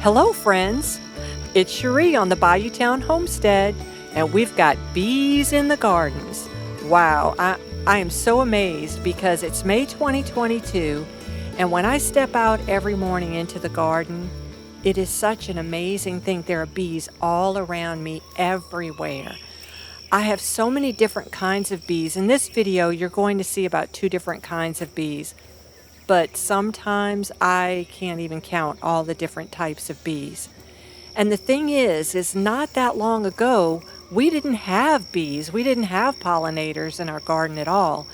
Hello, friends. It's Cherie on the Bayou Homestead, and we've got bees in the gardens. Wow, I am so amazed because it's May 2022, and when I step out every morning into the garden, it is such an amazing thing. There are bees all around me everywhere. I have so many different kinds of bees. In this video, you're going to see about 2 different kinds of bees. But sometimes I can't even count all the different types of bees. And the thing is not that long ago, we didn't have bees. We didn't have pollinators in our garden at all.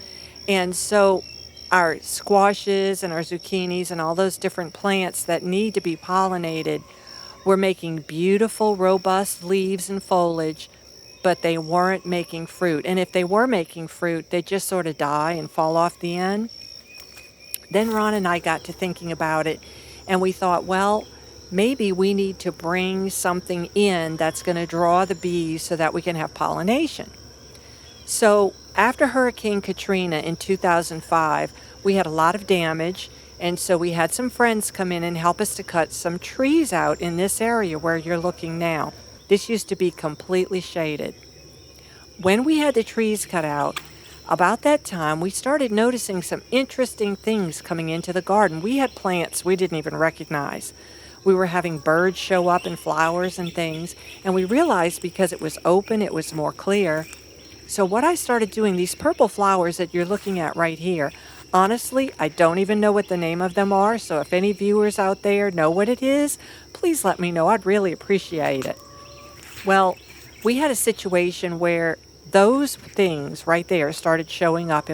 And so our squashes and our zucchinis and all those different plants that need to be pollinated were making beautiful, robust leaves and foliage, but they weren't making fruit. And if they were making fruit, they just sort of die and fall off the end. Then Ron and I got to thinking about it, and we thought, well, maybe we need to bring something in that's going to draw the bees so that we can have pollination. So after Hurricane Katrina in 2005, we had a lot of damage, and so we had some friends come in and help us to cut some trees out in this area where you're looking now. This used to be completely shaded. When we had the trees cut out, about that time, we started noticing some interesting things coming into the garden. We had plants we didn't even recognize. We were having birds show up and flowers and things, and we realized because it was open, it was more clear. So what I started doing, these purple flowers that you're looking at right here, honestly, I don't even know what the name of them are, so if any viewers out there know what it is, please let me know. I'd really appreciate it. Well, we had a situation where those things right there started showing up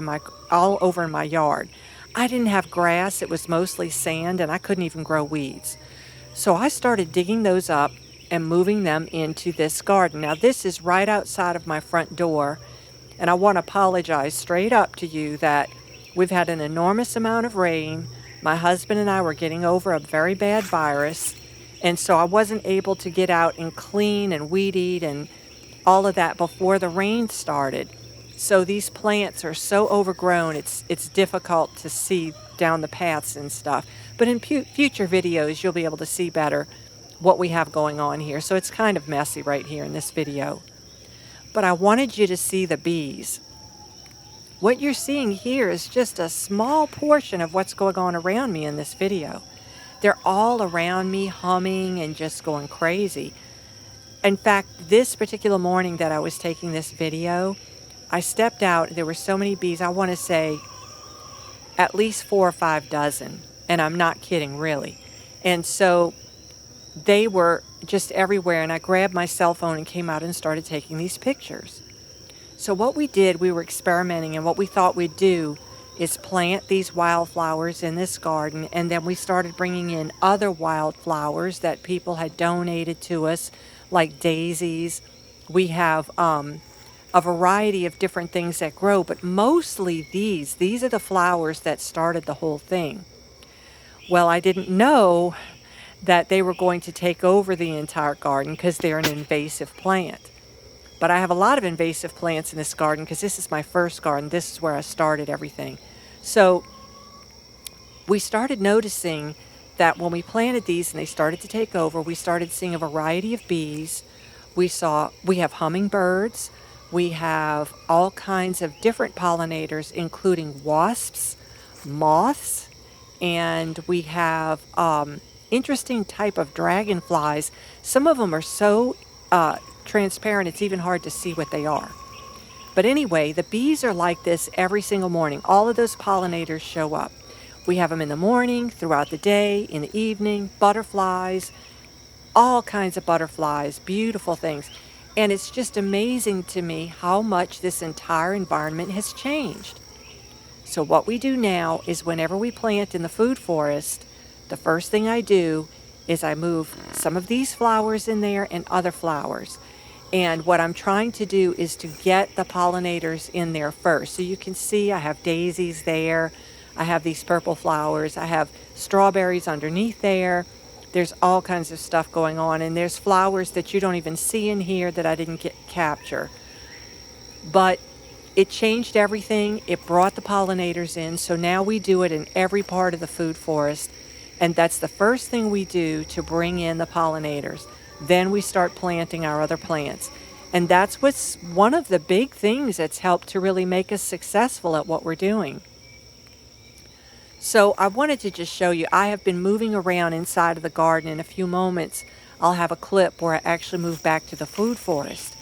all over in my yard. I didn't have grass, it was mostly sand, and I couldn't even grow weeds. So I started digging those up and moving them into this garden. Now this is right outside of my front door, and I want to apologize straight up to you that we've had an enormous amount of rain. My husband and I were getting over a very bad virus, and so I wasn't able to get out and clean and weed eat and all of that before the rain started. So these plants are so overgrown, it's difficult to see down the paths and stuff. But in future videos, you'll be able to see better what we have going on here. So it's kind of messy right here in this video. But I wanted you to see the bees. What you're seeing here is just a small portion of what's going on around me in this video. They're all around me humming and just going crazy. In fact, this particular morning that I was taking this video, I stepped out. There were so many bees. I want to say at least 4 or 5 dozen. And I'm not kidding, really. And so they were just everywhere. And I grabbed my cell phone and came out and started taking these pictures. So what we did, we were experimenting. And what we thought we'd do is plant these wildflowers in this garden. And then we started bringing in other wildflowers that people had donated to us, like daisies. We have a variety of different things that grow, but mostly these are the flowers that started the whole thing. Well, I didn't know that they were going to take over the entire garden because they're an invasive plant. But I have a lot of invasive plants in this garden because this is my first garden. This is where I started everything. So we started noticing that when we planted these and they started to take over, we started seeing a variety of bees. We have hummingbirds. We have all kinds of different pollinators, including wasps, moths, and we have interesting type of dragonflies. Some of them are so transparent, it's even hard to see what they are. But anyway, the bees are like this every single morning. All of those pollinators show up. We have them in the morning, throughout the day, in the evening, butterflies, all kinds of butterflies, beautiful things. And it's just amazing to me how much this entire environment has changed. So what we do now is whenever we plant in the food forest, the first thing I do is I move some of these flowers in there and other flowers. And what I'm trying to do is to get the pollinators in there first. So you can see I have daisies there. I have these purple flowers. I have strawberries underneath there. There's all kinds of stuff going on. And there's flowers that you don't even see in here that I didn't capture. But it changed everything. It brought the pollinators in. So now we do it in every part of the food forest. And that's the first thing we do to bring in the pollinators. Then we start planting our other plants. And that's what's one of the big things that's helped to really make us successful at what we're doing. So I wanted to just show you, I have been moving around inside of the garden. In a few moments, I'll have a clip where I actually move back to the food forest.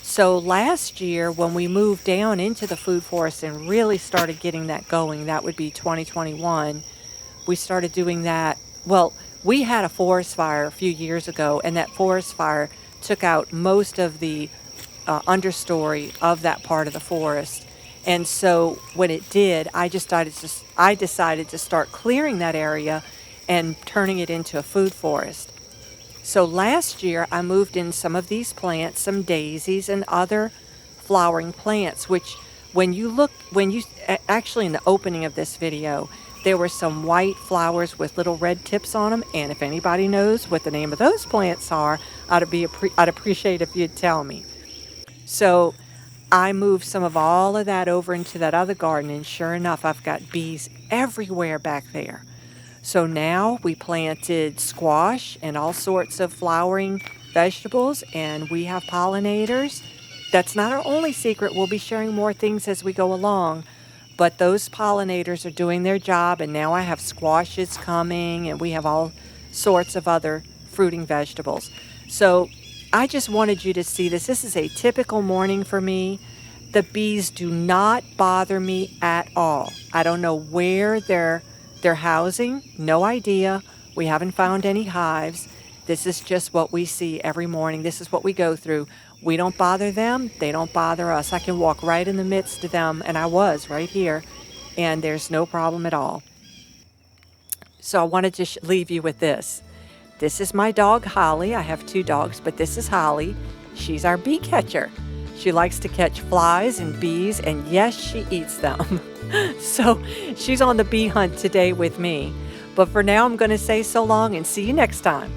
So last year, when we moved down into the food forest and really started getting that going, that would be 2021, we started doing that. Well, we had a forest fire a few years ago, and that forest fire took out most of the understory of that part of the forest. And so when it did, I decided to start clearing that area and turning it into a food forest. So last year I moved in some of these plants, some daisies and other flowering plants, which actually in the opening of this video, there were some white flowers with little red tips on them. And if anybody knows what the name of those plants are, I'd appreciate if you'd tell me. So I moved some of all of that over into that other garden, and sure enough, I've got bees everywhere back there. So now we planted squash and all sorts of flowering vegetables, and we have pollinators. That's not our only secret. We'll be sharing more things as we go along, but those pollinators are doing their job, and now I have squashes coming, and we have all sorts of other fruiting vegetables. So I just wanted you to see this. This is a typical morning for me. The bees do not bother me at all. I don't know where they're housing. No idea. We haven't found any hives. This is just what we see every morning. This is what we go through. We don't bother them. They don't bother us. I can walk right in the midst of them, and I was right here, and there's no problem at all. So I wanted to leave you with this. This is my dog, Holly. I have 2 dogs, but this is Holly. She's our bee catcher. She likes to catch flies and bees, and yes, she eats them. So she's on the bee hunt today with me. But for now, I'm going to say so long and see you next time.